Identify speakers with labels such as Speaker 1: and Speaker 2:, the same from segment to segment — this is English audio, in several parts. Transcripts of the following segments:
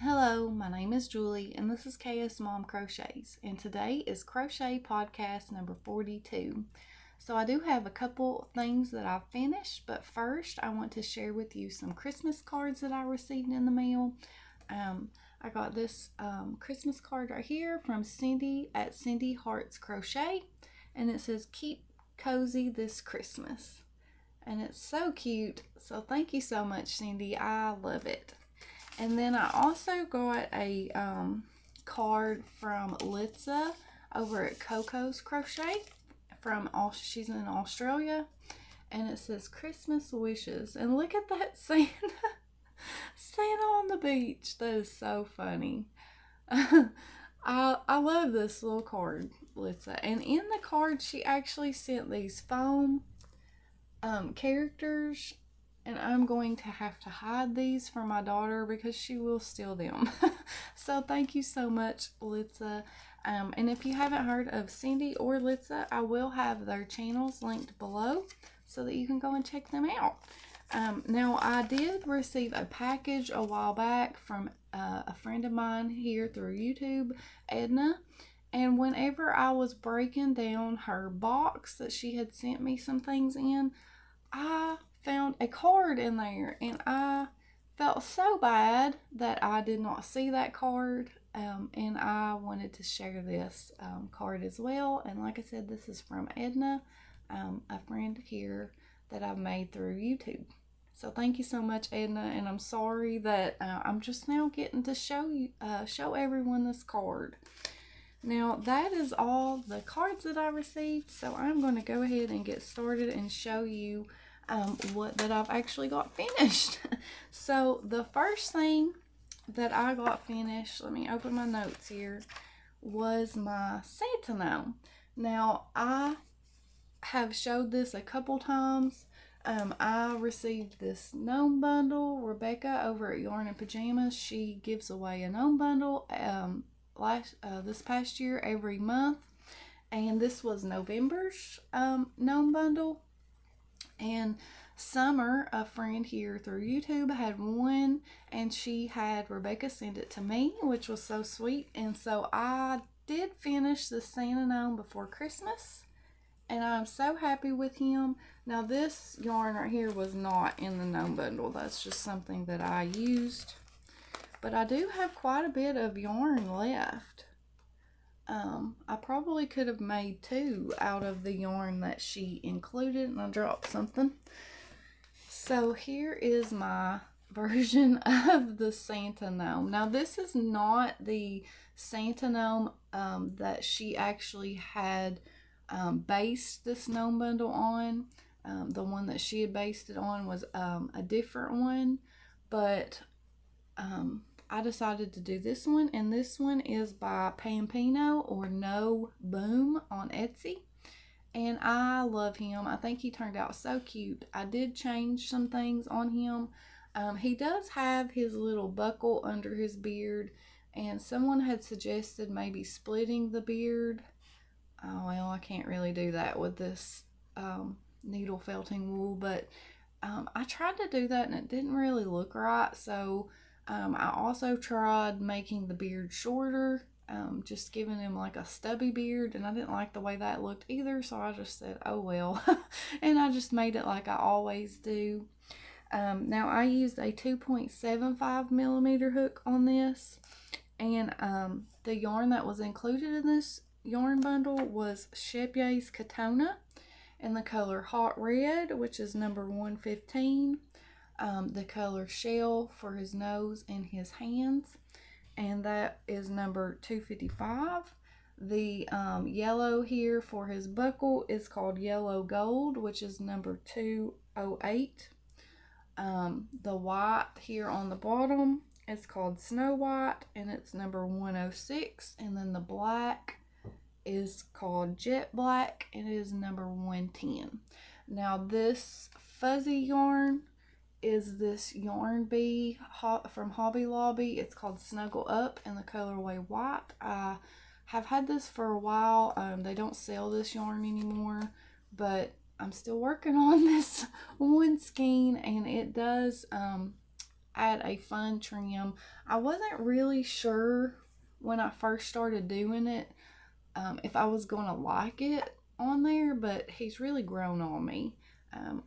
Speaker 1: Hello, my name is Julie and this is KS Mom Crochets, and today is Crochet Podcast number 42. So I do have a couple things that I've finished, but first I want to share with you some Christmas cards that I received in the mail. I got this Christmas card right here from Cindy at Cindy Hearts Crochet, and it says, "Keep cozy this Christmas." And it's so cute, so thank you so much, Cindy. I love it. And then I also got a card from Litza over at Coco's Crochet. She's in Australia. And it says Christmas wishes. And look at that Santa. Santa on the beach. That is so funny. I love this little card, Litza. And in the card, she actually sent these foam characters. And I'm going to have to hide these for my daughter because she will steal them. So thank you so much, Litza. And if you haven't heard of Cindy or Litza, I will have their channels linked below so that you can go and check them out. Now, I did receive a package a while back from a friend of mine here through YouTube, Edna. And whenever I was breaking down her box that she had sent me some things in, I found a card in there, and I felt so bad that I did not see that card, and I wanted to share this card as well. And like I said, this is from Edna, a friend here that I've made through YouTube. So thank you so much, Edna, and I'm sorry that I'm just now getting to show everyone this card. Now, that is all the cards that I received, so I'm going to go ahead and get started and show you what that I've actually got finished. So the first thing that I got finished, let me open my notes here, was my Santa gnome. Now, I have showed this a couple times. I received this gnome bundle. Rebecca over at Yarn and Pajamas, she gives away a gnome bundle this past year every month, and this was November's gnome bundle. And Summer, a friend here through YouTube, had one, and she had Rebecca send it to me, which was so sweet. And so I did finish the Santa gnome before Christmas, and I'm so happy with him. Now, this yarn right here was not in the gnome bundle. That's just something that I used. But I do have quite a bit of yarn left. I probably could have made two out of the yarn that she included, and I dropped something. So here is my version of the Santa gnome. Now, this is not the Santa gnome that she actually had based this gnome bundle on. The one that she had based it on was a different one, but I decided to do this one, and this one is by Pampino or GNObooM on Etsy, and I love him. I think he turned out so cute. I did change some things on him. He does have his little buckle under his beard, and someone had suggested maybe splitting the beard. Oh, well, I can't really do that with this needle felting wool, but I tried to do that and it didn't really look right, so I also tried making the beard shorter, just giving him like a stubby beard, and I didn't like the way that looked either, so I just said, oh well, and I just made it like I always do. Now, I used a 2.75 millimeter hook on this, and the yarn that was included in this yarn bundle was Shepye's Katona in the color Hot Red, which is number 115. The color Shell for his nose and his hands, and that is number 255. The yellow here for his buckle is called Yellow Gold, which is number 208. The white here on the bottom is called Snow White, and it's number 106. And then the black is called Jet Black, and it is number 110. Now, this fuzzy yarn is this Yarn Bee from Hobby Lobby. It's called Snuggle Up in the colorway white. I have had this for a while. They don't sell this yarn anymore, but I'm still working on this one skein, and it does add a fun trim. I wasn't really sure when I first started doing it if I was going to like it on there, but he's really grown on me.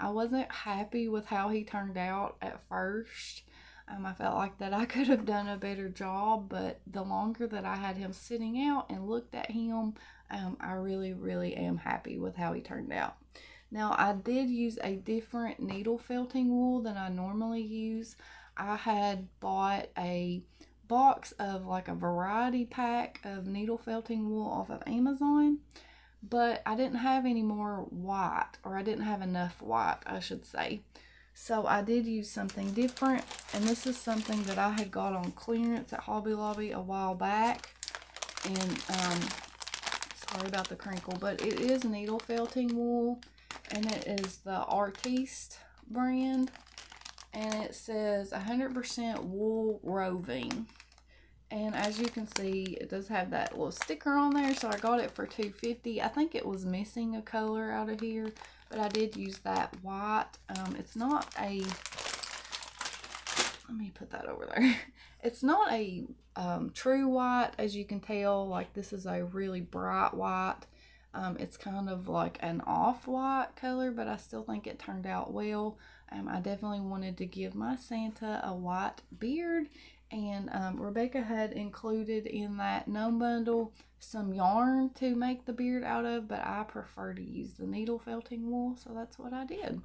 Speaker 1: I wasn't happy with how he turned out at first. I felt like that I could have done a better job, but the longer that I had him sitting out and looked at him, I really, really am happy with how he turned out. Now, I did use a different needle felting wool than I normally use. I had bought a box of like a variety pack of needle felting wool off of Amazon, but I didn't have any more white, or I didn't have enough white, I should say. So I did use something different, and this is something that I had got on clearance at Hobby Lobby a while back. And sorry about the crinkle, but it is needle felting wool, and it is the Artiste brand, and it says 100% wool roving. And as you can see, it does have that little sticker on there, so I got it for $2.50. I think it was missing a color out of here, but I did use that white. It's not a, let me put that over there. It's not a true white, as you can tell. Like, this is a really bright white. It's kind of like an off-white color, but I still think it turned out well. I definitely wanted to give my Santa a white beard, and Rebecca had included in that Gnome bundle some yarn to make the beard out of, but I prefer to use the needle felting wool, so that's what I did.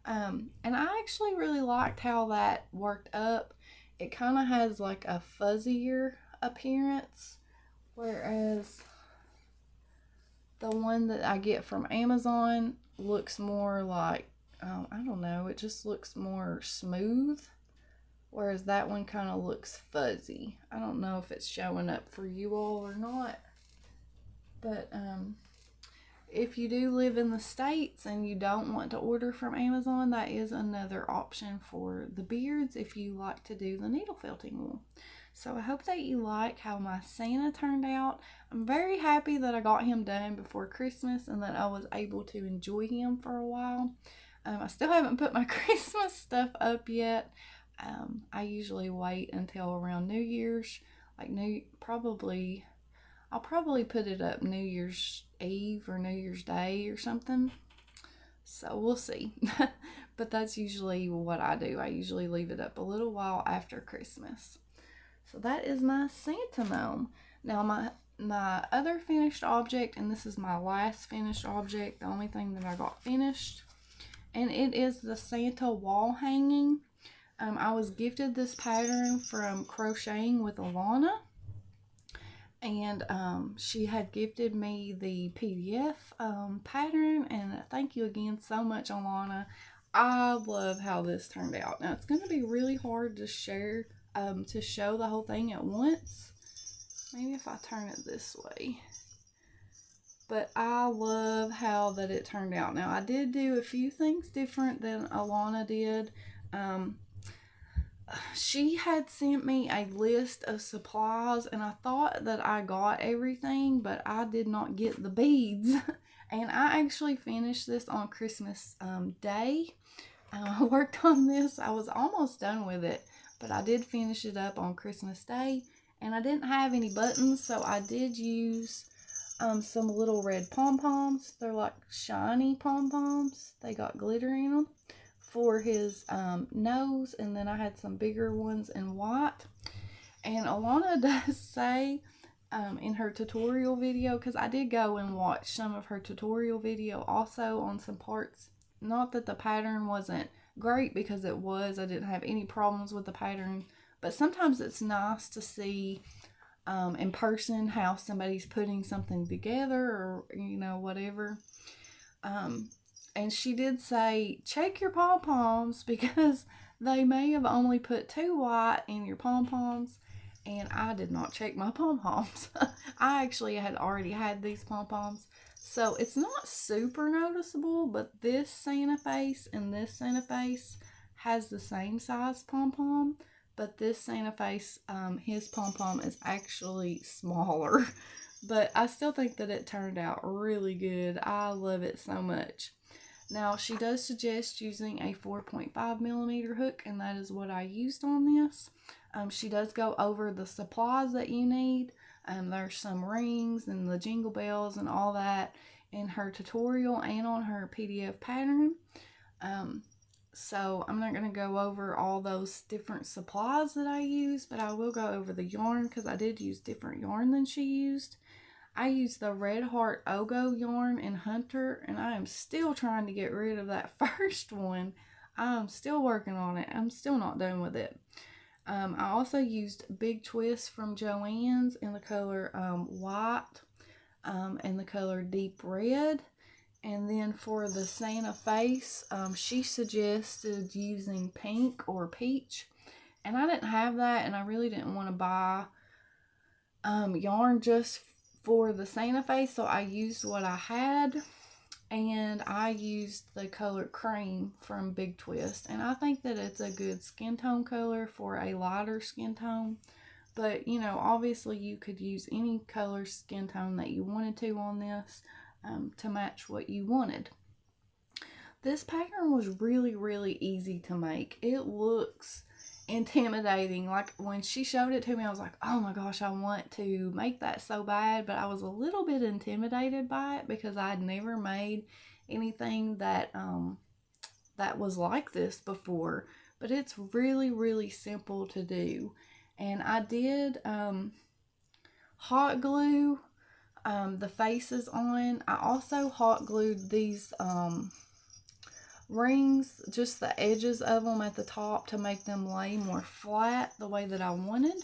Speaker 1: And I actually really liked how that worked up. It kind of has like a fuzzier appearance, whereas the one that I get from Amazon looks more like, I don't know, it just looks more smooth, whereas that one kind of looks fuzzy. I don't know if it's showing up for you all or not, but if you do live in the States and you don't want to order from Amazon, that is another option for the beards if you like to do the needle felting wool. So I hope that you like how my Santa turned out. I'm very happy that I got him done before Christmas and that I was able to enjoy him for a while. I still haven't put my Christmas stuff up yet. I usually wait until around New Year's, like I'll probably put it up New Year's Eve or New Year's Day or something. So we'll see. But that's usually what I do. I usually leave it up a little while after Christmas. So that is my Santa gnome. Now my other finished object, and this is my last finished object, the only thing that I got finished, and it is the Santa wall hanging. I was gifted this pattern from Crocheting with Alana, and she had gifted me the PDF pattern, and thank you again so much, Alana. I love how this turned out. Now, it's going to be really hard to share, to show the whole thing at once. Maybe if I turn it this way. But I love how that it turned out. Now, I did do a few things different than Alana did. She had sent me a list of supplies, and I thought that I got everything, but I did not get the beads. And I actually finished this on Christmas Day. I worked on this. I was almost done with it, but I did finish it up on Christmas Day, and I didn't have any buttons, so I did use some little red pom-poms. They're like shiny pom-poms. They got glitter in them for his nose, and then I had some bigger ones in white. And Alana does say in her tutorial video, because I did go and watch some of her tutorial video also on some parts, not that the pattern wasn't great, because it was. I didn't have any problems with the pattern, but sometimes it's nice to see in person how somebody's putting something together, or you know, whatever. And she did say, check your pom-poms, because they may have only put 2 white in your pom-poms, and I did not check my pom-poms. I actually had already had these pom-poms, so it's not super noticeable, but this Santa face and this Santa face has the same size pom-pom, but this Santa face, his pom-pom is actually smaller. But I still think that it turned out really good. I love it so much. Now, she does suggest using a 4.5mm hook, and that is what I used on this. She does go over the supplies that you need. There's some rings and the jingle bells and all that in her tutorial and on her PDF pattern. So I'm not going to go over all those different supplies that I use, but I will go over the yarn because I did use different yarn than she used. I used the Red Heart Ogo yarn in Hunter, and I am still trying to get rid of that first one. I'm still working on it. I'm still not done with it. I also used Big Twist from Joann's in the color white and the color deep red. And then for the Santa face, she suggested using pink or peach. And I didn't have that, and I really didn't want to buy yarn just for the Santa face, so I used what I had. And I used the color Cream from Big Twist. And I think that it's a good skin tone color for a lighter skin tone. But, you know, obviously you could use any color skin tone that you wanted to on this to match what you wanted. This pattern was really, really easy to make. It looks intimidating. Like when she showed it to me, I was like, oh my gosh, I want to make that so bad. But I was a little bit intimidated by it because I had never made anything that that was like this before. But it's really, really simple to do. And I did hot glue the faces on. I also hot glued these rings, just the edges of them at the top to make them lay more flat the way that I wanted.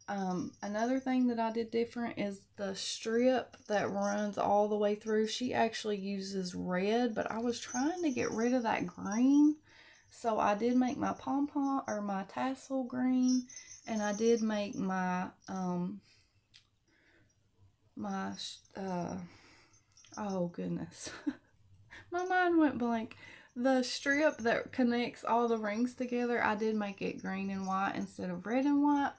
Speaker 1: Another thing that I did different is the strip that runs all the way through. She actually uses red, but I was trying to get rid of that green. So I did make my pom-pom or my tassel green, and I did make my oh goodness. My mind went blank. The strip that connects all the rings together, I did make it green and white instead of red and white.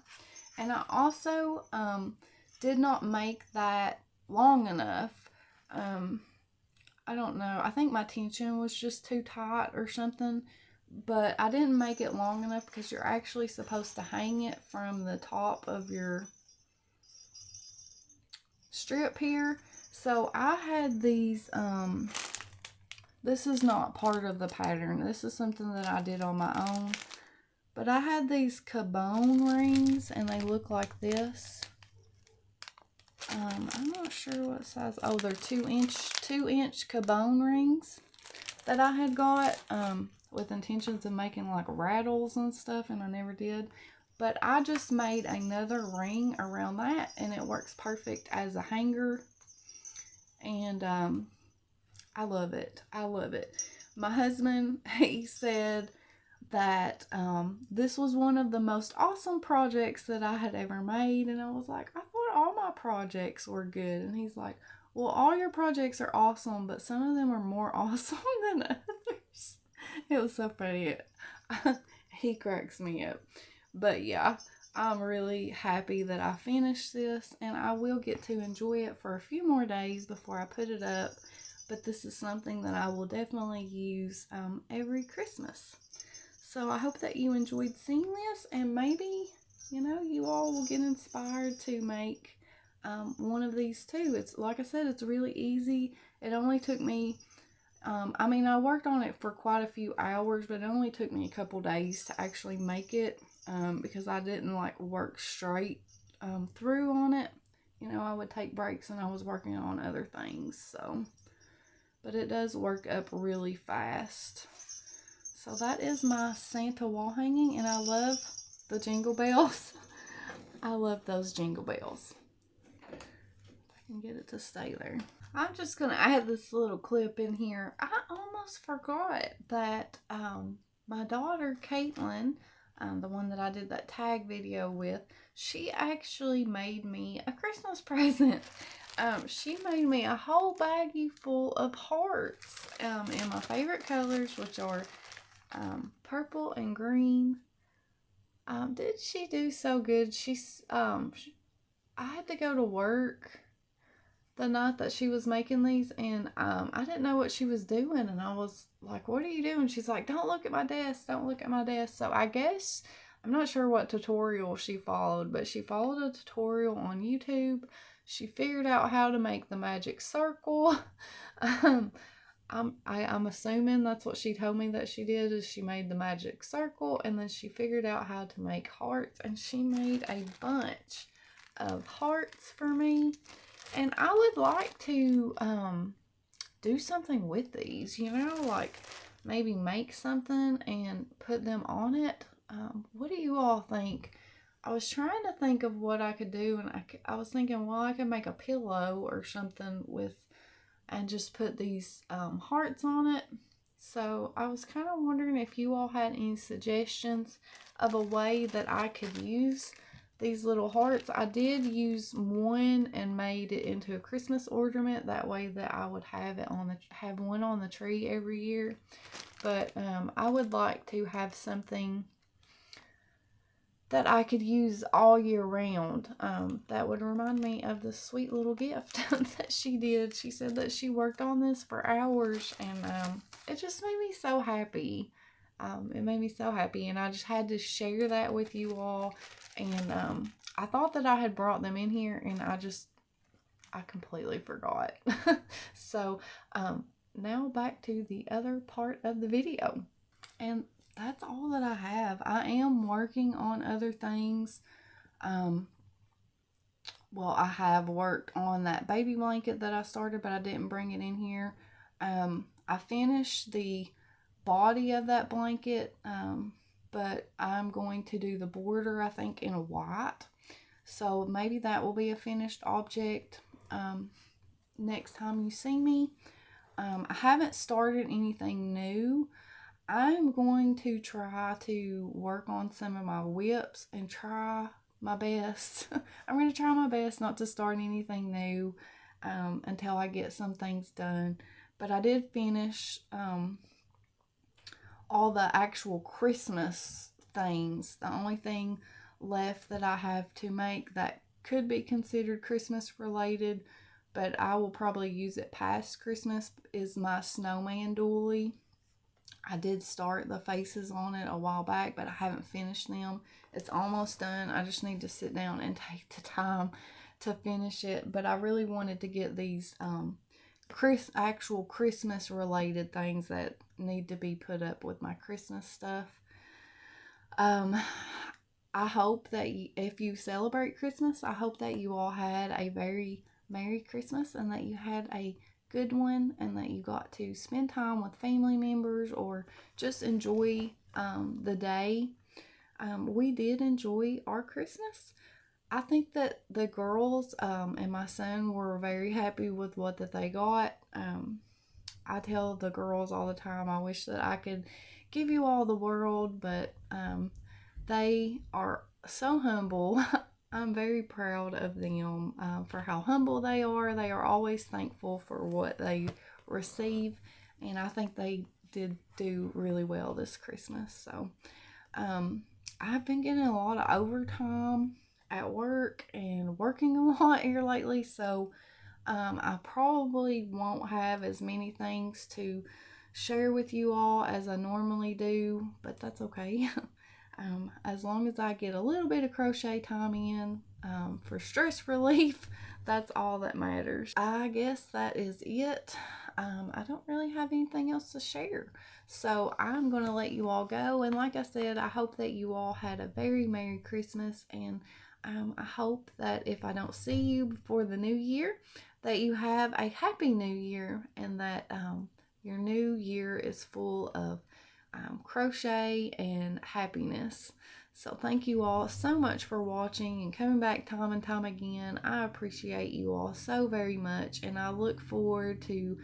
Speaker 1: And I also did not make that long enough. I don't know. I think my tension was just too tight or something. But I didn't make it long enough because you're actually supposed to hang it from the top of your strip here. So I had these, this is not part of the pattern. This is something that I did on my own. But I had these cabone rings, and they look like this. I'm not sure what size. Oh, they're 2-inch cabone rings that I had got with intentions of making like rattles and stuff, and I never did. But I just made another ring around that, and it works perfect as a hanger. And I love it. I love it. My husband, he said that this was one of the most awesome projects that I had ever made. And I was like, I thought all my projects were good. And he's like, well, all your projects are awesome, but some of them are more awesome than others. It was so funny. He cracks me up. But yeah, I'm really happy that I finished this, and I will get to enjoy it for a few more days before I put it up. But this is something that I will definitely use every Christmas. So I hope that you enjoyed seeing this, and maybe, you know, you all will get inspired to make one of these too. It's, like I said, it's really easy. It only took me, I mean, I worked on it for quite a few hours, but it only took me a couple days to actually make it because I didn't like work straight through on it. You know, I would take breaks and I was working on other things, so. But it does work up really fast. So that is my Santa wall hanging, and I love the jingle bells. I love those jingle bells. If I can get it to stay there. I'm just going to add this little clip in here. I almost forgot that my daughter, Caitlin, the one that I did that tag video with, she actually made me a Christmas present. She made me a whole baggie full of hearts in my favorite colors, which are purple and green. Did she do so good? She's I had to go to work the night that she was making these, and I didn't know what she was doing, and I was like, what are you doing? She's like, don't look at my desk, don't look at my desk. So I guess, I'm not sure what tutorial she followed, but she followed a tutorial on YouTube. She figured out how to make the magic circle. I'm assuming that's what she told me that she did, is she made the magic circle, and then she figured out how to make hearts, and she made a bunch of hearts for me. And I would like to do something with these, you know, like maybe make something and put them on it. What do you all think? I was trying to think of what I could do, and I was thinking, well, I could make a pillow or something with, and just put these hearts on it. So I was kind of wondering if you all had any suggestions of a way that I could use these little hearts. I did use one and made it into a Christmas ornament, that way that I would have it have one on the tree every year. But I would like to have something that I could use all year round. That would remind me of the sweet little gift that she did. She said that she worked on this for hours, and it just made me so happy. It made me so happy, and I just had to share that with you all. And I thought that I had brought them in here, and I completely forgot. So now back to the other part of the video. And that's all that I have. I am working on other things. Well, I have worked on that baby blanket that I started, but I didn't bring it in here. I finished the body of that blanket, but I'm going to do the border, I think, in a white. So maybe that will be a finished object next time you see me. I haven't started anything new. I'm going to try to work on some of my whips and try my best. I'm going to try my best not to start anything new until I get some things done. But I did finish all the actual Christmas things. The only thing left that I have to make that could be considered Christmas related, but I will probably use it past Christmas, is my snowman doily. I did start the faces on it a while back, but I haven't finished them. It's almost done. I just need to sit down and take the time to finish it. But I really wanted to get these actual Christmas related things that need to be put up with my Christmas stuff. I hope that if you celebrate Christmas, I hope that you all had a very Merry Christmas, and that you had a good one, and that you got to spend time with family members or just enjoy the day. We did enjoy our Christmas. I think that the girls and my son were very happy with what that they got. I tell the girls all the time, I wish that I could give you all the world, but they are so humble. I'm very proud of them for how humble they are. They are always thankful for what they receive, and I think they did do really well this Christmas. So I've been getting a lot of overtime at work and working a lot here lately, so I probably won't have as many things to share with you all as I normally do, but that's okay. As long as I get a little bit of crochet time in for stress relief, that's all that matters. I guess that is it. I don't really have anything else to share, so I'm going to let you all go. And like I said, I hope that you all had a very Merry Christmas, and I hope that if I don't see you before the new year, that you have a happy new year, and that your new year is full of crochet and happiness. So thank you all so much for watching and coming back time and time again. I appreciate you all so very much, and I look forward to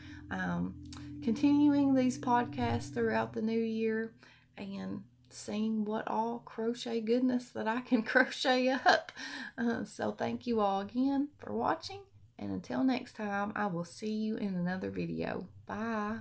Speaker 1: continuing these podcasts throughout the new year and seeing what all crochet goodness that I can crochet up. So thank you all again for watching, and until next time, I will see you in another video. Bye.